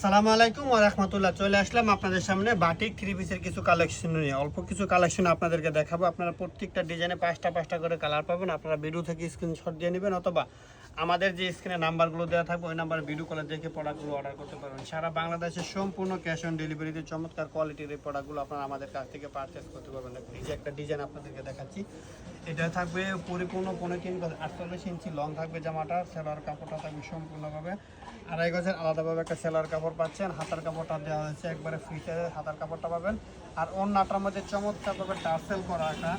আসসালামু আলাইকুম ওয়া রাহমাতুল্লাহ। চলে আসলাম আপনাদের সামনে বাটিক থ্রি পিসের কিছু কালেকশন নিয়ে। অল্প কিছু কালেকশন আপনাদেরকে দেখাবো। আপনারা প্রত্যেকটা ডিজাইনে পাঁচটা করে কালার পাবেন। আপনারা ভিডিও থেকে স্ক্রিনশট দিয়ে নেবেন অথবা আমাদের যে স্ক্রিনে নাম্বারগুলো দেওয়া থাকবে ওই নাম্বারে ভিডিও কলে দেখে প্রোডাক্টগুলো অর্ডার করতে পারবেন। সারা বাংলাদেশের সম্পূর্ণ ক্যাশ অন ডেলিভারিতে চমৎকার কোয়ালিটির এই প্রোডাক্টগুলো আপনারা আমাদের কাছ থেকে পারচেস করতে পারবেন। এই যে একটা ডিজাইন আপনাদেরকে দেখাচ্ছি, এটা থাকবে পরিপূর্ণ 48 ইঞ্চি লং থাকবে জামাটা। সেলার কাপড়টা থাকবে সম্পূর্ণভাবে আড়াই গজের আলাদাভাবে একটা সেলার কাপড় পাচ্ছেন। হাতার কাপড়টা দেওয়া হয়েছে একবারে ফ্রি সাইজের হাতার কাপড়টা পাবেন। আর ওড়নাটার মধ্যে চমৎকারভাবে টার্সেল করা একটা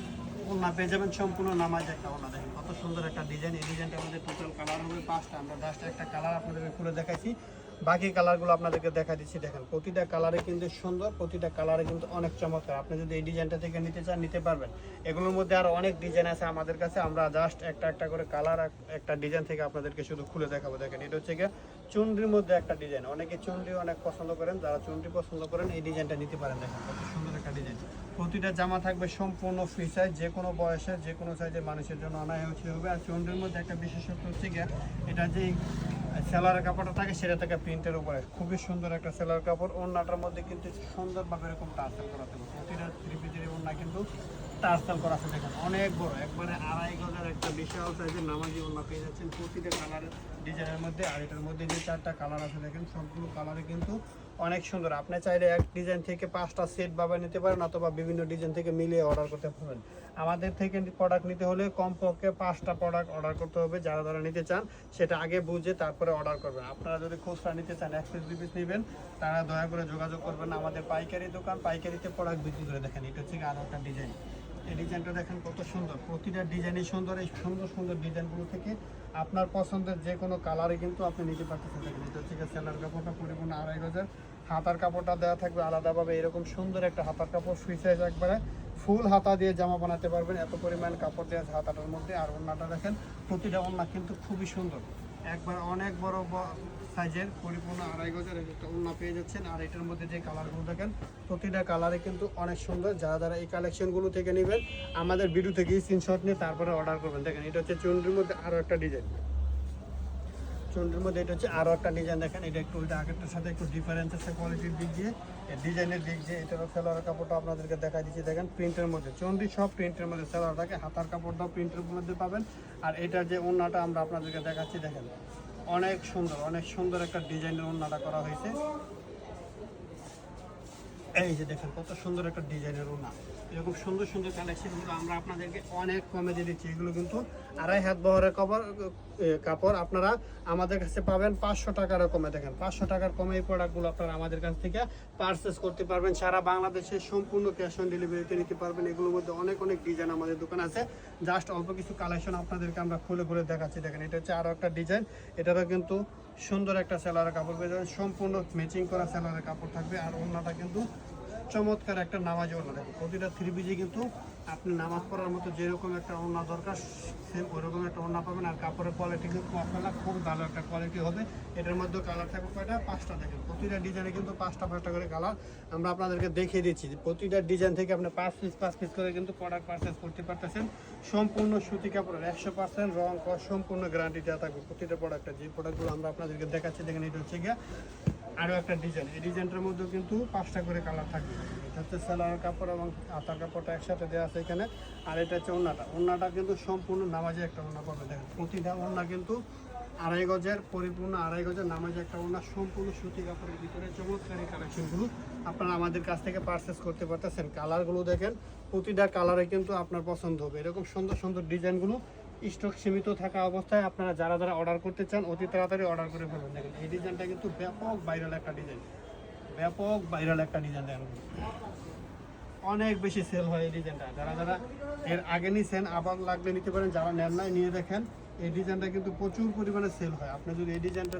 ওড়না পেয়ে যাবেন, সম্পূর্ণ নামাজ একটা ওড়না। দেখেন কত সুন্দর একটা ডিজাইন। এই ডিজাইনটা আমাদের টোটাল কালার হবে 5টা। আমরা জাস্ট একটা কালার আপনাদেরকে খুলে দেখাইছি, বাকি কালারগুলো আপনাদেরকে দেখা দিচ্ছি। দেখেন প্রতিটা কালারে কিন্তু সুন্দর, প্রতিটা কালারে কিন্তু অনেক চমৎকার। আপনি যদি এই ডিজাইনটা থেকে নিতে চান নিতে পারবেন। এগুলোর মধ্যে আরও অনেক ডিজাইন আছে আমাদের কাছে। আমরা জাস্ট একটা করে কালার একটা ডিজাইন থেকে আপনাদেরকে শুধু খুলে দেখাবো। দেখেন এটা হচ্ছে গিয়ে চুনরির মধ্যে একটা ডিজাইন। অনেকে চুনরি অনেক পছন্দ করেন, যারা চুনরি পছন্দ করেন এই ডিজাইনটা নিতে পারেন। দেখেন কত সুন্দর একটা ডিজাইন। প্রতিটা জামা থাকবে সম্পূর্ণ ফ্রি সাইজ, যে কোনো বয়সের যে কোনো সাইজের মানুষের জন্য অনায়াসে হবে। আর চুনরির মধ্যে একটা বিশেষত্ব হচ্ছে গিয়ে এটা যে সেলারের কাপড়টা থাকে সেটা থেকে প্রিন্টের উপরে খুবই সুন্দর একটা সেলার কাপড়। ওড়নাটার মধ্যে কিন্তু সুন্দরভাবে এরকম টার্সেল করা থাকবে। প্রতিটা থ্রি পিসের ওড়না কিন্তু টার্সেল করা আছে। দেখেন অনেক বড়, একবারে আড়াই গজের একটা বিশাল সাইজের নামাজি ওড়না পেয়ে যাচ্ছেন প্রতিটা কালার ডিজাইনের মধ্যে। আর এটার মধ্যে যে 4টা কালার আছে দেখেন সবগুলো কালারে কিন্তু অনেক সুন্দর। আপনি চাইলে এক ডিজাইন থেকে 5টা সেট ভাবে নিতে পারেন অথবা বিভিন্ন ডিজাইন থেকে মিলিয়ে অর্ডার করতে পারেন। আমাদের থেকে প্রোডাক্ট নিতে হলে কমপক্ষে 5টা প্রোডাক্ট অর্ডার করতে হবে। যারা নিতে চান সেটা আগে বুঝে তারপরে অর্ডার করবেন। আপনারা যদি খুচরা নিতে চান 1 পিস 2 পিস নেবেন, তারা দয়া করে যোগাযোগ করবেন আমাদের পাইকারি দোকান, পাইকারিতে প্রোডাক্ট বিক্রি করে। দেখেন এটা হচ্ছে আরও একটা ডিজাইন। এই ডিজাইনটা দেখেন কত সুন্দর, প্রতিটা ডিজাইনই সুন্দর। এই সুন্দর সুন্দর ডিজাইনগুলো থেকে আপনার পছন্দের যে কোনো কালারে কিন্তু আপনি নিতে পারতেছেন। দেখেন এটা হচ্ছে সেলার কাপড়টা পরিপূর্ণ আড়াই গজের, হাতার কাপড়টা দেওয়া থাকবে আলাদাভাবে এরকম সুন্দর একটা হাতার কাপড় ফ্রি সাইজ, একবারে ফুল হাতা দিয়ে জামা বানাতে পারবেন, এত পরিমাণ কাপড় দেওয়া আছে হাতাটার মধ্যে। আর ওড়নাটা দেখেন প্রতিটা ওড়না কিন্তু খুবই সুন্দর, একবার অনেক বড় সাইজের পরিপূর্ণ আড়াই গজের একটা ওড়না পেয়ে যাচ্ছেন। আর এটার মধ্যে যে কালারগুলো দেখেন প্রতিটা কালারে কিন্তু অনেক সুন্দর। যারা এই কালেকশনগুলো থেকে নেবেন আমাদের ভিডিও থেকে স্ক্রিনশট নিয়ে তারপরে অর্ডার করবেন। দেখেন এটা হচ্ছে চুনরির মধ্যে আরও একটা ডিজাইন। চুনরির মধ্যে এটা হচ্ছে আরও একটা ডিজাইন। দেখেন এটা একটু ওইটা আগেরটার সাথে একটু ডিফারেন্স আছে কোয়ালিটির দিক দিয়ে, ডিজাইনের দিক দিয়ে। এটারও সেলার কাপড়টা আপনাদেরকে দেখা দিচ্ছি। দেখেন প্রিন্টের মধ্যে, চুনরি সব প্রিন্টের মধ্যে সেলার থাকে, হাতার কাপড়টাও প্রিন্টের মধ্যে পাবেন। আর এটার যে ওড়নাটা আমরা আপনাদেরকে দেখাচ্ছি, দেখেন অনেক সুন্দর, অনেক সুন্দর একটা ডিজাইনের ওড়নাটা করা হয়েছে। এই যে দেখেন কত সুন্দর একটা ডিজাইনের ওড়না। এরকম সুন্দর সুন্দর কালেকশনগুলো আমরা আপনাদেরকে অনেক কমে দিয়ে দিচ্ছি। এগুলো কিন্তু আড়াই হাত বহরের কাপড় আপনারা আমাদের কাছে পাবেন 500 টাকার কমে। দেখেন 500 টাকার কমে এই প্রোডাক্টগুলো আপনারা আমাদের কাছ থেকে পারচেস করতে পারবেন। সারা বাংলাদেশে সম্পূর্ণ ক্যাশ অন ডেলিভারিতে নিতে পারবেন। এগুলোর মধ্যে অনেক ডিজাইন আমাদের দোকান আছে। জাস্ট অল্প কিছু কালেকশন আপনাদেরকে আমরা খুলে দেখাচ্ছি। দেখেন এটা হচ্ছে আরও একটা ডিজাইন। এটারও কিন্তু সুন্দর একটা সেলারের কাপড় পেয়ে যাবেন, সম্পূর্ণ ম্যাচিং করা সেলারের কাপড় থাকবে। আর ওড়নাটা কিন্তু চমৎকার একটা নামাজি ওড়না। দেখো প্রতিটা থ্রি পিসে কিন্তু আপনি নামাজ পড়ার মতো যেরকম একটা ওড়না দরকার সেম ওইরকম একটা ওড়না পাবেন। আর কাপড়ের কোয়ালিটি কিন্তু আপনারা খুব ভালো একটা কোয়ালিটি হবে। এটার মধ্যে কালার থাকবে কয়টা? 5টা। দেখেন প্রতিটা ডিজাইনে কিন্তু 5টা করে কালার আমরা আপনাদেরকে দেখিয়ে দিচ্ছি। প্রতিটা ডিজাইন থেকে আপনি 5 পিস করে কিন্তু প্রোডাক্ট পারচেস করতে পারতেছেন। সম্পূর্ণ সুতি কাপড়ের 100% রং কস সম্পূর্ণ গ্যারান্টি দেওয়া থাকবে প্রতিটা প্রোডাক্টে। যে প্রোডাক্টগুলো আমরা আপনাদেরকে দেখাচ্ছি দেখেন এটা হচ্ছে গিয়ে আরও একটা ডিজাইন। এই ডিজাইনটার মধ্যেও কিন্তু 5টা করে কালার থাকবে। এটা হচ্ছে সেলার কাপড় এবং হাতার কাপড়টা একসাথে দেওয়া আছে এখানে। আর এটা হচ্ছে ওড়নাটা কিন্তু সম্পূর্ণ নামাজে একটা ওড়না পাবে। দেখেন প্রতিটা ওড়না কিন্তু আড়াই গজের, পরিপূর্ণ আড়াই গজের নামাজে একটা ওড়না, সম্পূর্ণ সুতি কাপড়ের ভিতরে চমৎকার এই কালেকশনগুলো আপনারা আমাদের কাছ থেকে পারচেস করতে পারতেছেন। কালারগুলো দেখেন প্রতিটা কালারে কিন্তু আপনার পছন্দ হবে। এরকম সুন্দর সুন্দর ডিজাইনগুলো স্টক সীমিত থাকা অবস্থায় আপনারা যারা অর্ডার করতে চান অতি তাড়াতাড়ি অর্ডার করে ফেলবেন। দেখেন এই ডিজাইনটা কিন্তু ব্যাপক ভাইরাল একটা ডিজাইন, দেখেন অনেক বেশি সেল হয় এই ডিজাইনটা। যারা এর আগে নিছেন আবার লাগলে নিতে পারেন, যারা নেন নাই নিয়ে দেখেন। এই ডিজাইনটা কিন্তু প্রচুর পরিমাণে সেল হয়। আপনি যদি এই ডিজাইনটা